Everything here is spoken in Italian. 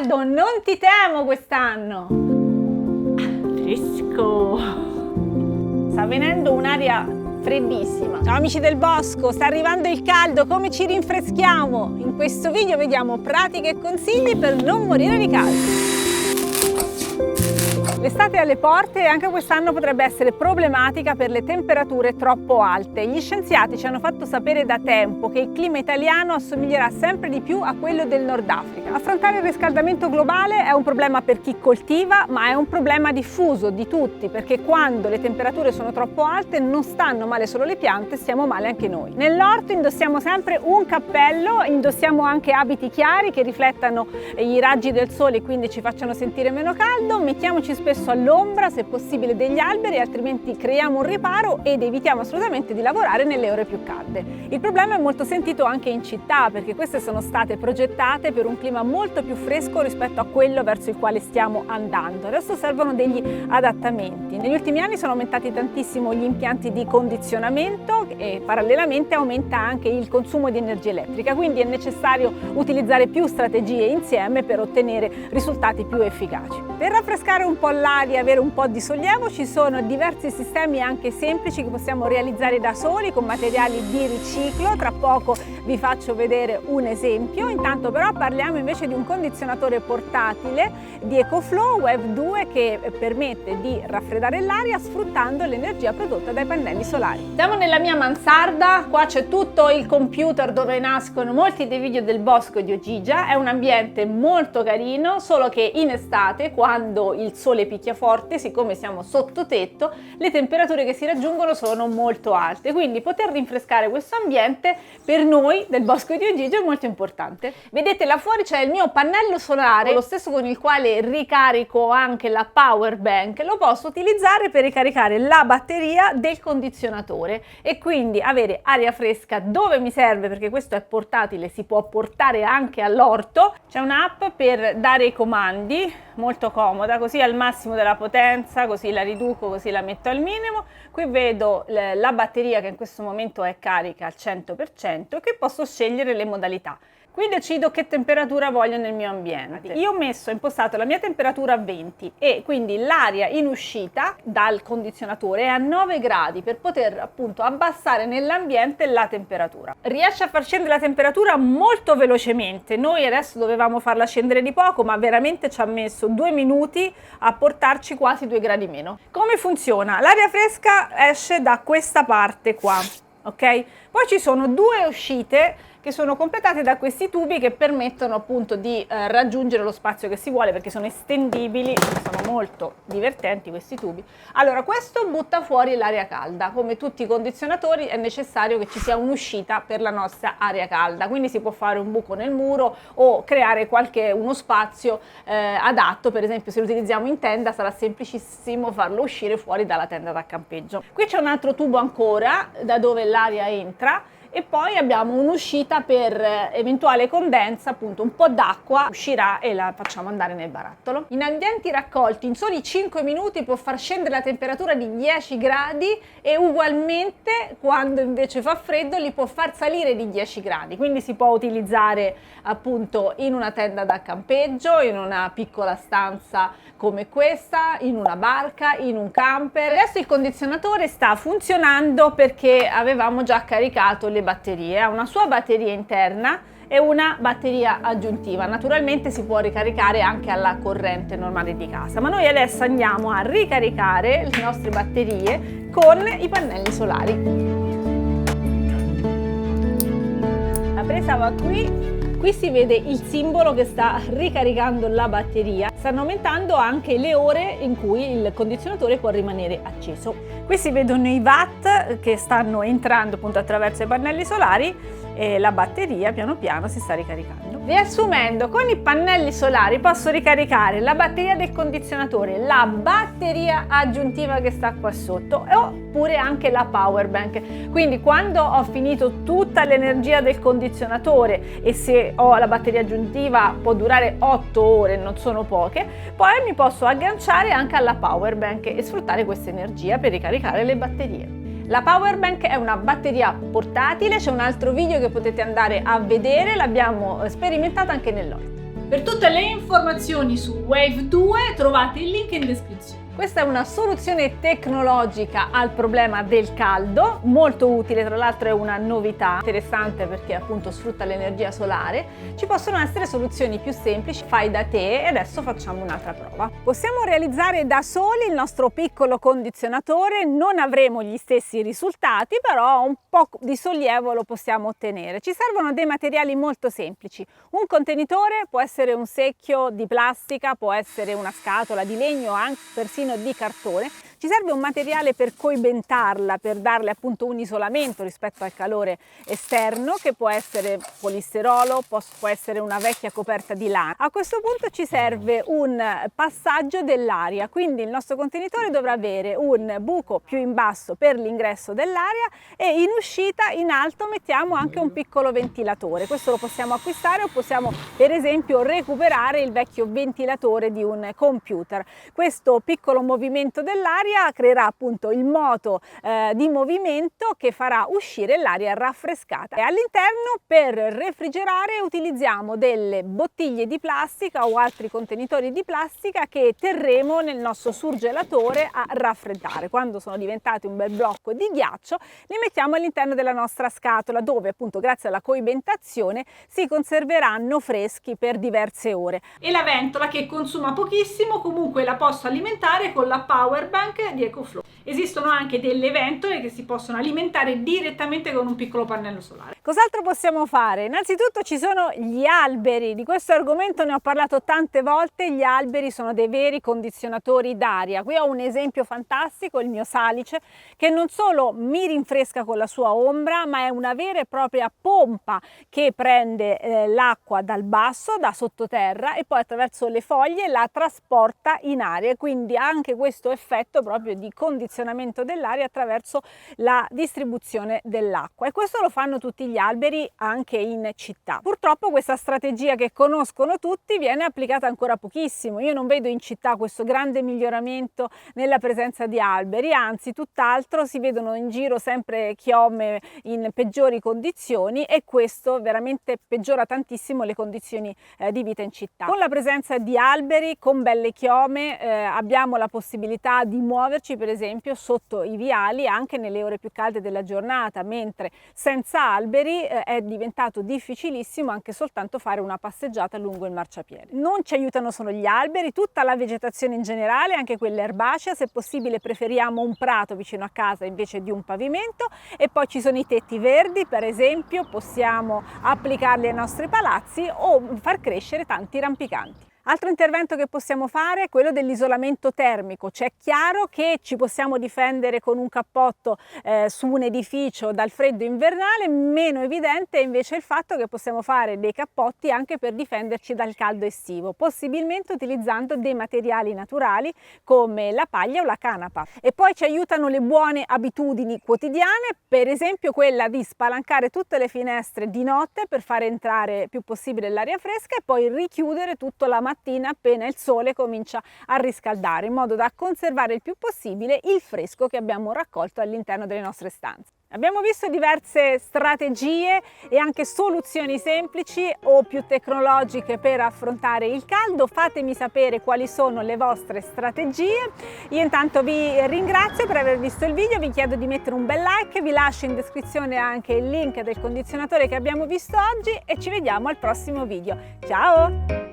caldo, non ti temo quest'anno. Fresco. Sta venendo un'aria freddissima. Ciao amici del bosco, sta arrivando il caldo, come ci rinfreschiamo? In questo video vediamo pratiche e consigli per non morire di caldo. L'estate è alle porte e anche quest'anno potrebbe essere problematica per le temperature troppo alte. Gli scienziati ci hanno fatto sapere da tempo che il clima italiano assomiglierà sempre di più a quello del Nord Africa. Affrontare il riscaldamento globale è un problema per chi coltiva, ma è un problema diffuso di tutti, perché quando le temperature sono troppo alte non stanno male solo le piante, stiamo male anche noi. Nell'orto indossiamo sempre un cappello, indossiamo anche abiti chiari che riflettano i raggi del sole e quindi ci facciano sentire meno caldo, mettiamoci spesso all'ombra se possibile degli alberi, altrimenti creiamo un riparo ed evitiamo assolutamente di lavorare nelle ore più calde. Il problema è molto sentito anche in città, perché queste sono state progettate per un clima molto più fresco rispetto a quello verso il quale stiamo andando. Adesso servono degli adattamenti. Negli ultimi anni sono aumentati tantissimo gli impianti di condizionamento e parallelamente aumenta anche il consumo di energia elettrica, quindi è necessario utilizzare più strategie insieme per ottenere risultati più efficaci. Per raffrescare un po' l'aria e avere un po' di sollievo ci sono diversi sistemi anche semplici che possiamo realizzare da soli con materiali di riciclo. Tra poco vi faccio vedere un esempio. Intanto però parliamo invece di un condizionatore portatile di EcoFlow Wave 2 che permette di raffreddare l'aria sfruttando l'energia prodotta dai pannelli solari. Siamo nella mia mansarda, qua c'è tutto il computer dove nascono molti dei video del bosco di Ogygia. È un ambiente molto carino, solo che in estate, quando il sole picchia forte, siccome siamo sotto tetto, le temperature che si raggiungono sono molto alte, quindi poter rinfrescare questo ambiente per noi del bosco di Ogygia è molto importante. Vedete, là fuori c'è il mio pannello solare, lo stesso con il quale ricarico anche la power bank. Lo posso utilizzare per ricaricare la batteria del condizionatore e quindi avere aria fresca dove mi serve, perché questo è portatile, si può portare anche all'orto. C'è un'app per dare i comandi, molto comoda, così al massimo della potenza, così la riduco, così la metto al minimo. Qui vedo la batteria che in questo momento è carica al 100% e che posso scegliere le modalità. Qui decido che temperatura voglio nel mio ambiente. Io ho impostato la mia temperatura a 20 e quindi l'aria in uscita dal condizionatore è a 9 gradi per poter appunto abbassare nell'ambiente la temperatura. Riesce a far scendere la temperatura molto velocemente. Noi adesso dovevamo farla scendere di poco, ma veramente ci ha messo 2 minuti a portarci quasi 2 gradi meno. Come funziona? L'aria fresca esce da questa parte qua, ok? Poi ci sono due uscite che sono completate da questi tubi che permettono appunto di raggiungere lo spazio che si vuole, perché sono estendibili, sono molto divertenti questi tubi. Allora, questo butta fuori l'aria calda. Come tutti i condizionatori è necessario che ci sia un'uscita per la nostra aria calda, quindi si può fare un buco nel muro o creare uno spazio adatto. Per esempio, se lo utilizziamo in tenda sarà semplicissimo farlo uscire fuori dalla tenda da campeggio. Qui c'è un altro tubo ancora da dove l'aria entra e poi abbiamo un'uscita per eventuale condensa, appunto un po' d'acqua uscirà e la facciamo andare nel barattolo. In ambienti raccolti in soli 5 minuti può far scendere la temperatura di 10 gradi e ugualmente quando invece fa freddo li può far salire di 10 gradi, quindi si può utilizzare appunto in una tenda da campeggio, in una piccola stanza come questa, in una barca, in un camper. Adesso il condizionatore sta funzionando perché avevamo già caricato le batterie, ha una sua batteria interna e una batteria aggiuntiva. Naturalmente si può ricaricare anche alla corrente normale di casa, ma noi adesso andiamo a ricaricare le nostre batterie con i pannelli solari. La presa va qui si vede il simbolo che sta ricaricando la batteria. Stanno aumentando anche le ore in cui il condizionatore può rimanere acceso. Qui si vedono i watt che stanno entrando appunto attraverso i pannelli solari e la batteria piano piano si sta ricaricando. Riassumendo, con i pannelli solari posso ricaricare la batteria del condizionatore, la batteria aggiuntiva che sta qua sotto oppure anche la power bank. Quindi quando ho finito tutta l'energia del condizionatore e se ho la batteria aggiuntiva può durare 8 ore, non sono poche, poi mi posso agganciare anche alla power bank e sfruttare questa energia per ricaricare le batterie. La power bank è una batteria portatile, c'è un altro video che potete andare a vedere, l'abbiamo sperimentata anche nell'orto. Per tutte le informazioni su Wave 2 trovate il link in descrizione. Questa è una soluzione tecnologica al problema del caldo, molto utile, tra l'altro è una novità interessante perché appunto sfrutta l'energia solare. Ci possono essere soluzioni più semplici, fai da te, e adesso facciamo un'altra prova. Possiamo realizzare da soli il nostro piccolo condizionatore, non avremo gli stessi risultati, però un po' di sollievo lo possiamo ottenere. Ci servono dei materiali molto semplici. Un contenitore può essere un secchio di plastica, può essere una scatola di legno, anche persino di cartone. Ci serve un materiale per coibentarla, per darle appunto un isolamento rispetto al calore esterno, che può essere polistirolo, può essere una vecchia coperta di lana. A questo punto ci serve un passaggio dell'aria, quindi il nostro contenitore dovrà avere un buco più in basso per l'ingresso dell'aria e in uscita, in alto, mettiamo anche un piccolo ventilatore. Questo lo possiamo acquistare o possiamo per esempio recuperare il vecchio ventilatore di un computer. Questo piccolo movimento dell'aria creerà appunto il moto di movimento che farà uscire l'aria raffrescata. E all'interno, per refrigerare, utilizziamo delle bottiglie di plastica o altri contenitori di plastica che terremo nel nostro surgelatore a raffreddare. Quando sono diventati un bel blocco di ghiaccio, li mettiamo all'interno della nostra scatola, dove appunto grazie alla coibentazione si conserveranno freschi per diverse ore. E la ventola, che consuma pochissimo, comunque la posso alimentare con la power bank di EcoFlow. Esistono anche delle ventole che si possono alimentare direttamente con un piccolo pannello solare. Cos'altro possiamo fare? Innanzitutto ci sono gli alberi. Di questo argomento ne ho parlato tante volte. Gli alberi sono dei veri condizionatori d'aria. Qui ho un esempio fantastico, il mio salice, che non solo mi rinfresca con la sua ombra, ma è una vera e propria pompa che prende l'acqua dal basso, da sottoterra, e poi attraverso le foglie la trasporta in aria. Quindi anche questo effetto proprio di condizionamento dell'aria attraverso la distribuzione dell'acqua, e questo lo fanno tutti gli alberi anche in città. Purtroppo questa strategia, che conoscono tutti, viene applicata ancora pochissimo. Io non vedo in città questo grande miglioramento nella presenza di alberi, anzi tutt'altro, si vedono in giro sempre chiome in peggiori condizioni, e questo veramente peggiora tantissimo le condizioni di vita in città. Con la presenza di alberi, con belle chiome, abbiamo la possibilità di muoverci per esempio sotto i viali anche nelle ore più calde della giornata, mentre senza alberi è diventato difficilissimo anche soltanto fare una passeggiata lungo il marciapiede. Non ci aiutano solo gli alberi, tutta la vegetazione in generale, anche quella erbacea. Se possibile preferiamo un prato vicino a casa invece di un pavimento, e poi ci sono i tetti verdi, per esempio possiamo applicarli ai nostri palazzi o far crescere tanti rampicanti. Altro intervento che possiamo fare è quello dell'isolamento termico. C'è chiaro che ci possiamo difendere con un cappotto su un edificio dal freddo invernale, meno evidente è invece il fatto che possiamo fare dei cappotti anche per difenderci dal caldo estivo, possibilmente utilizzando dei materiali naturali come la paglia o la canapa. E poi ci aiutano le buone abitudini quotidiane, per esempio quella di spalancare tutte le finestre di notte per far entrare più possibile l'aria fresca, e poi richiudere tutto la mattina appena il sole comincia a riscaldare, in modo da conservare il più possibile il fresco che abbiamo raccolto all'interno delle nostre stanze. Abbiamo visto diverse strategie e anche soluzioni semplici o più tecnologiche per affrontare il caldo. Fatemi sapere quali sono le vostre strategie. Io intanto vi ringrazio per aver visto il video, vi chiedo di mettere un bel like, vi lascio in descrizione anche il link del condizionatore che abbiamo visto oggi, e ci vediamo al prossimo video. Ciao!